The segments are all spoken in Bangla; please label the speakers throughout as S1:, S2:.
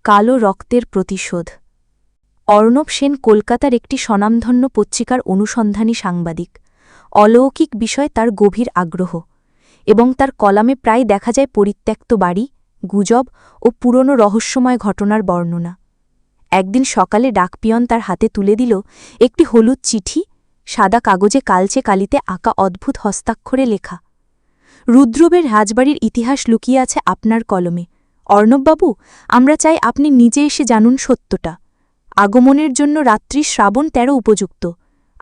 S1: কালো রক্তের প্রতিশোধ। অর্ণব সেন কলকাতার একটি স্বনামধন্য পত্রিকার অনুসন্ধানী সাংবাদিক। অলৌকিক বিষয় তার গভীর আগ্রহ, এবং তার কলামে প্রায় দেখা যায় পরিত্যক্ত বাড়ি, গুজব ও পুরনো রহস্যময় ঘটনার বর্ণনা। একদিন সকালে ডাকপিয়ন তার হাতে তুলে দিল একটি হলুদ চিঠি, সাদা কাগজে কালচে কালিতে আঁকা অদ্ভুত হস্তাক্ষরে লেখা, রুদ্রবের রাজবাড়ির ইতিহাস লুকিয়ে আছে আপনার কলমে। অর্ণববাবু, আমরা চাই আপনি নিজে এসে জানুন সত্যটা। আগমনের জন্য রাত্রি শ্রাবণ ১৩ উপযুক্ত।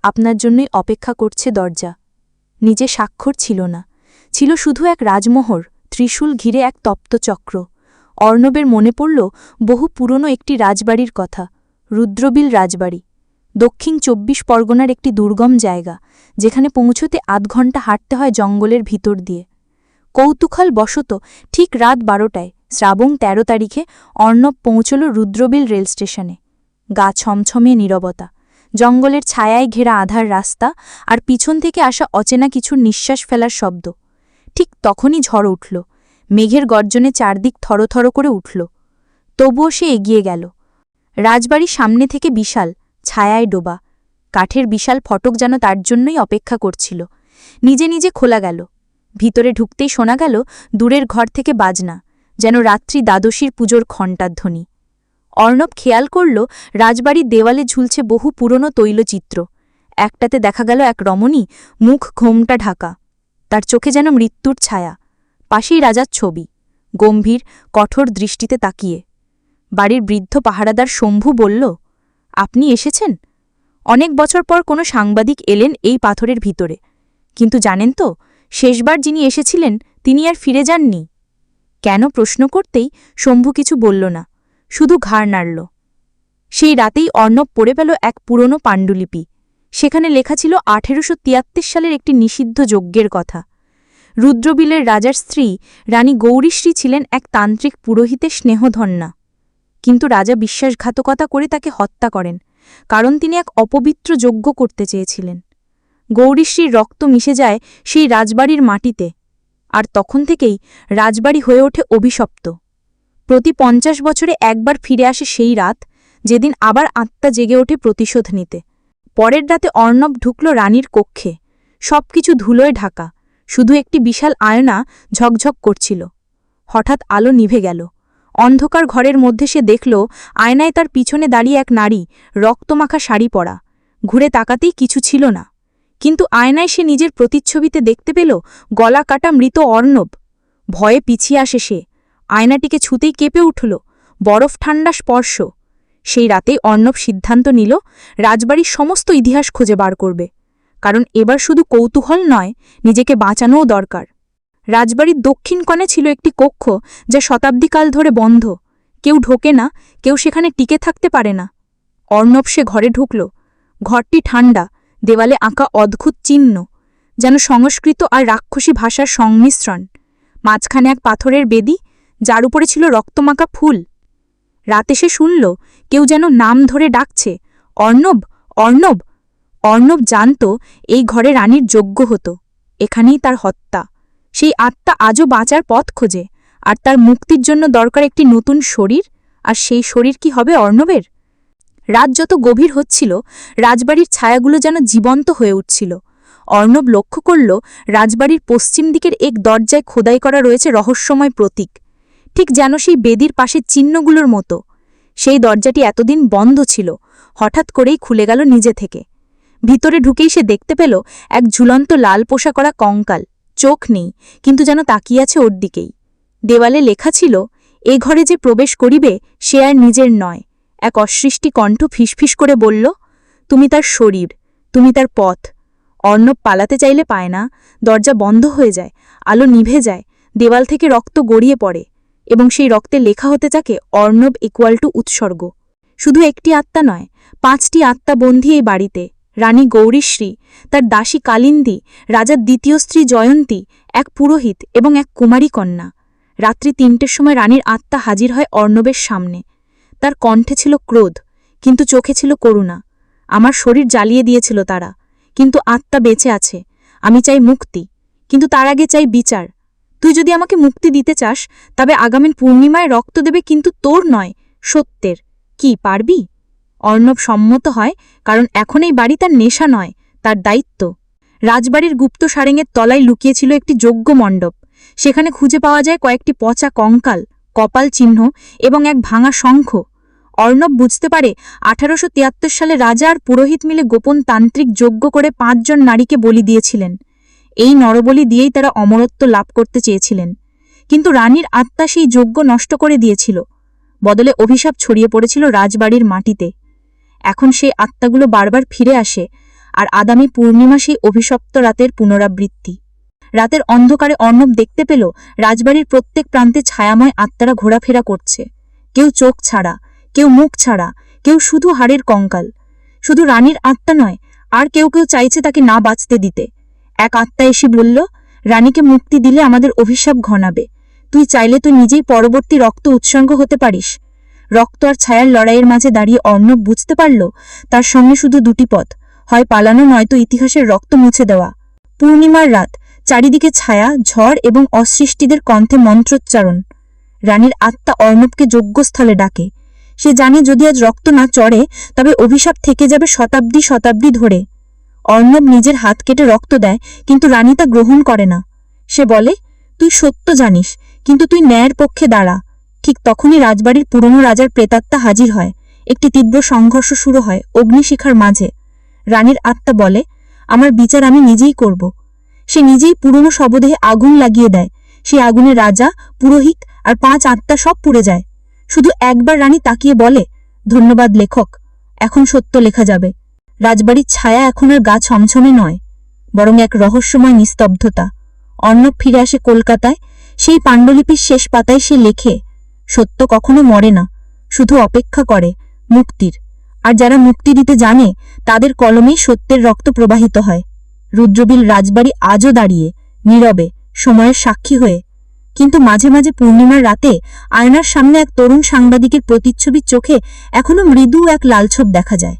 S1: আপনার জন্যই অপেক্ষা করছে দরজা। নিজে স্বাক্ষর ছিল না, ছিল শুধু এক রাজমোহর, ত্রিশূল ঘিরে এক তপ্ত চক্র। অর্ণবের মনে পড়ল বহু পুরনো একটি রাজবাড়ির কথা, রুদ্রবিল রাজবাড়ি, দক্ষিণ ২৪ পরগনার একটি দুর্গম জায়গা, যেখানে পৌঁছতে আধ ঘণ্টা হাঁটতে হয় জঙ্গলের ভিতর দিয়ে। কৌতূহল বশত ঠিক রাত ১২টায় শ্রাবণ ১৩ তারিখে অর্ণব পৌঁছল রুদ্রবিল রেল স্টেশনে। গা ছমছমে নীরবতা, জঙ্গলের ছায়ায় ঘেরা আধার রাস্তা, আর পিছন থেকে আসা অচেনা কিছুর নিঃশ্বাস ফেলার শব্দ। ঠিক তখনই ঝড় উঠল, মেঘের গর্জনে চারদিক থরথর করে উঠল। তবুও সে এগিয়ে গেল। রাজবাড়ি সামনে থেকে বিশাল, ছায়ায় ডোবা, কাঠের বিশাল ফটক যেন তার জন্যই অপেক্ষা করছিল। নিজে নিজে খোলা গেল। ভিতরে ঢুকতেই শোনা গেল দূরের ঘর থেকে বাজনা, যেন রাত্রি দ্বাদশীর পুজোর ঘণ্টার ধ্বনি। অর্ণব খেয়াল করল রাজবাড়ির দেওয়ালে ঝুলছে বহু পুরনো তৈলচিত্র। একটাতে দেখা গেল এক রমণী, মুখ ঘোমটা ঢাকা, তার চোখে যেন মৃত্যুর ছায়া। পাশেই রাজার ছবি, গম্ভীর কঠোর দৃষ্টিতে তাকিয়ে। বাড়ির বৃদ্ধ পাহারাদার শম্ভু বলল, আপনি এসেছেন? অনেক বছর পর কোনো সাংবাদিক এলেন এই পাথরের ভিতরে, কিন্তু জানেন তো, শেষবার যিনি এসেছিলেন তিনি আর ফিরে যাননি। কেন প্রশ্ন করতেই শম্ভু কিছু বলল না, শুধু ঘাড় নাড়ল। সেই রাতেই অর্ণব পড়ে পেল এক পুরনো পাণ্ডুলিপি। সেখানে লেখা ছিল ১৮৭৩ সালের একটি নিষিদ্ধ যজ্ঞের কথা। রুদ্রবিলের রাজার স্ত্রী রানী গৌরীশ্রী ছিলেন এক তান্ত্রিক পুরোহিতের স্নেহধন্যা, কিন্তু রাজা বিশ্বাসঘাতকতা করে তাকে হত্যা করেন, কারণ তিনি এক অপবিত্র যজ্ঞ করতে চেয়েছিলেন। গৌরীশ্রীর রক্ত মিশে যায় সেই রাজবাড়ির মাটিতে, আর তখন থেকেই রাজবাড়ি হয়ে ওঠে অভিশপ্ত। প্রতি ৫০ বছরে একবার ফিরে আসে সেই রাত, যেদিন আবার আত্মা জেগে ওঠে প্রতিশোধ নিতে। পরের রাতে অর্ণব ঢুকল রানীর কক্ষে। সবকিছু ধুলোয় ঢাকা, শুধু একটি বিশাল আয়না ঝকঝক করছিল। হঠাৎ আলো নিভে গেল। অন্ধকার ঘরের মধ্যে সে দেখল আয়নায় তার পিছনে দাঁড়িয়ে এক নারী, রক্তমাখা শাড়ি পরা। ঘুরে তাকাতেই কিছু ছিল না, কিন্তু আয়নায় সে নিজের প্রতিচ্ছবিতে দেখতে পেল গলা কাটা মৃত অর্ণব। ভয়ে পিছিয়ে আসে সে, আয়নাটিকে ছুতেই কেঁপে উঠল, বরফ ঠান্ডা স্পর্শ। সেই রাতেই অর্ণব সিদ্ধান্ত নিল রাজবাড়ির সমস্ত ইতিহাস খুঁজে বার করবে, কারণ এবার শুধু কৌতূহল নয়, নিজেকে বাঁচানোও দরকার। রাজবাড়ির দক্ষিণ কোণে ছিল একটি কক্ষ, যা শতাব্দীকাল ধরে বন্ধ। কেউ ঢোকে না, কেউ সেখানে টিকে থাকতে পারে না। অর্ণব সে ঘরে ঢুকল। ঘরটি ঠান্ডা, দেওয়ালে আঁকা অদ্ভুত চিহ্ন, যেন সংস্কৃত আর রাক্ষসী ভাষার সংমিশ্রণ। মাঝখানে এক পাথরের বেদি, যার উপরে ছিল রক্তমাখা ফুল। রাতে সে শুনল কেউ যেন নাম ধরে ডাকছে, অর্ণব, অর্ণব। অর্ণব জানত এই ঘরে রানীর যজ্ঞ হতো, এখানেই তার হত্যা। সেই আত্মা আজও বাঁচার পথ খোঁজে, আর তার মুক্তির জন্য দরকার একটি নতুন শরীর। আর সেই শরীর কি হবে অর্ণবের? রাত যত গভীর হচ্ছিল, রাজবাড়ির ছায়াগুলো যেন জীবন্ত হয়ে উঠছিল। অর্ণব লক্ষ্য করল রাজবাড়ির পশ্চিম দিকের এক দরজায় খোদাই করা রয়েছে রহস্যময় প্রতীক, ঠিক যেন সেই বেদির পাশে চিহ্নগুলোর মতো। সেই দরজাটি এতদিন বন্ধ ছিল, হঠাৎ করেই খুলে গেল নিজে থেকে। ভিতরে ঢুকেই সে দেখতে পেল এক ঝুলন্ত লাল পোশাক করা কঙ্কাল, চোখ নেই, কিন্তু যেন তাকিয়ে আছে ওর দিকেই। দেওয়ালে লেখা ছিল, এ ঘরে যে প্রবেশ করিবে সে আর নিজের নয়। এক অসৃষ্টি কণ্ঠ ফিসফিস করে বলল, তুমি তার শরীর, তুমি তার পথ। অর্ণব পালাতে চাইলে পায় না, দরজা বন্ধ হয়ে যায়, আলো নিভে যায়, দেওয়াল থেকে রক্ত গড়িয়ে পড়ে, এবং সেই রক্তে লেখা হতে থাকে অর্ণব = উৎসর্গ। শুধু একটি আত্মা নয়, ৫টি আত্মা বন্দী এই বাড়িতে। রানী গৌরীশ্রী, তার দাসী কালিন্দী, রাজার দ্বিতীয় স্ত্রী জয়ন্তী, এক পুরোহিত এবং এক কুমারী কন্যা। রাত্রি ৩টের সময় রানীর আত্মা হাজির হয় অর্ণবের সামনে। তার কণ্ঠে ছিল ক্রোধ, কিন্তু চোখে ছিল করুণা। আমার শরীর জ্বালিয়ে দিয়েছিল তারা, কিন্তু আত্মা বেঁচে আছে। আমি চাই মুক্তি, কিন্তু তার আগে চাই বিচার। তুই যদি আমাকে মুক্তি দিতে চাস, তবে আগামী পূর্ণিমায় রক্ত দেবে, কিন্তু তোর নয়, সত্যের। কি পারবি? অর্ণব সম্মত হয়, কারণ এখন এই বাড়ি তার নেশা নয়, তার দায়িত্ব। রাজবাড়ির গুপ্ত সারেঙের তলায় লুকিয়েছিল একটি যজ্ঞ মণ্ডপ। সেখানে খুঁজে পাওয়া যায় কয়েকটি পচা কঙ্কাল, কপাল চিহ্ন এবং এক ভাঙা শঙ্খ। অর্ণব বুঝতে পারে 1873 সালে রাজা আর পুরোহিত মিলে গোপন তান্ত্রিক যজ্ঞ করে 5 জন নারীকে বলি দিয়েছিলেন। এই নরবলি দিয়েই তারা অমরত্ব লাভ করতে চেয়েছিলেন। কিন্তু রানীর আত্মা সেই যজ্ঞ নষ্ট করে দিয়েছিল। বদলে অভিশাপ ছড়িয়ে পড়েছিল রাজবাড়ির মাটিতে। এখন সেই আত্মাগুলো বারবার ফিরে আসে, আর আগামী পূর্ণিমা সেই অভিশপ্ত রাতের পুনরাবৃত্তি। রাতের অন্ধকারে অর্ণব দেখতে পেল রাজবাড়ির প্রত্যেক প্রান্তে ছায়াময় আত্মারা ঘোরাফেরা করছে। কেউ চোখ ছাড়া, কেউ মুখ ছাড়া, কেউ শুধু হাড়ের কঙ্কাল। শুধু রানীর আত্মা নয়, আর কেউ কেউ চাইছে তাকে না বাঁচতে দিতে। এক আত্মা এসে বলল, রানীকে মুক্তি দিলে আমাদের অভিশাপ ঘনাবে। তুই চাইলে তুই নিজেই পরবর্তী রক্ত উৎসর্গ হতে পারিস। রক্ত আর ছায়ার লড়াইয়ের মাঝে দাঁড়িয়ে অর্ণব বুঝতে পারল তার সঙ্গে শুধু দুটি পথ, হয় পালানো নয়তো ইতিহাসের রক্ত মুছে দেওয়া। পূর্ণিমার রাত, চারিদিকে ছায়া, ঝড় এবং অসৃষ্টিদের কণ্ঠে মন্ত্রোচ্চারণ। রানীর আত্মা অর্ণবকে যজ্ঞস্থলে ডাকে। সে জানে যদি আজ রক্ত না চড়ে তবে অভিশাপ থেকে যাবে শতাব্দী শতাব্দী ধরে। অর্ণব নিজের হাত কেটে রক্ত দেয়, কিন্তু রানী তা গ্রহণ করে না। সে বলে, তুই সত্য জানিস, কিন্তু তুই ন্যায়ের পক্ষে দাঁড়া। ঠিক তখনই রাজবাড়ির পুরনো রাজার প্রেতাত্মা হাজির হয়। একটি তীব্র সংঘর্ষ শুরু হয় অগ্নিশিখার মাঝে। রানীর আত্মা বলে, আমার বিচার আমি নিজেই করব। সে নিজেই পুরনো শবদেহে আগুন লাগিয়ে দেয়। সেই আগুনে রাজা, পুরোহিত আর 5 আত্মা সব পুড়ে যায়। শুধু একবার রানী তাকিয়ে বলে, ধন্যবাদ লেখক, এখন সত্য লেখা যাবে। রাজবাড়ির ছায়া এখন আর গা ছমছমে নয়, বরং এক রহস্যময় নিস্তব্ধতা। অর্ণব ফিরে আসে কলকাতায়। সেই পাণ্ডুলিপির শেষ পাতায় সে লেখে, সত্য কখনো মরে না, শুধু অপেক্ষা করে মুক্তির। আর যারা মুক্তি দিতে জানে তাদের কলমেই সত্যের রক্ত প্রবাহিত হয়। রুদ্রবিল রাজবাড়ি আজও দাঁড়িয়ে নীরবে, সময়ের সাক্ষী হয়ে। কিন্তু মাঝে মাঝে পূর্ণিমার রাতে আয়নার সামনে এক তরুণ সাংবাদিকের প্রতিচ্ছবির চোখে এখনো মৃদু এক লালছোপ দেখা যায়।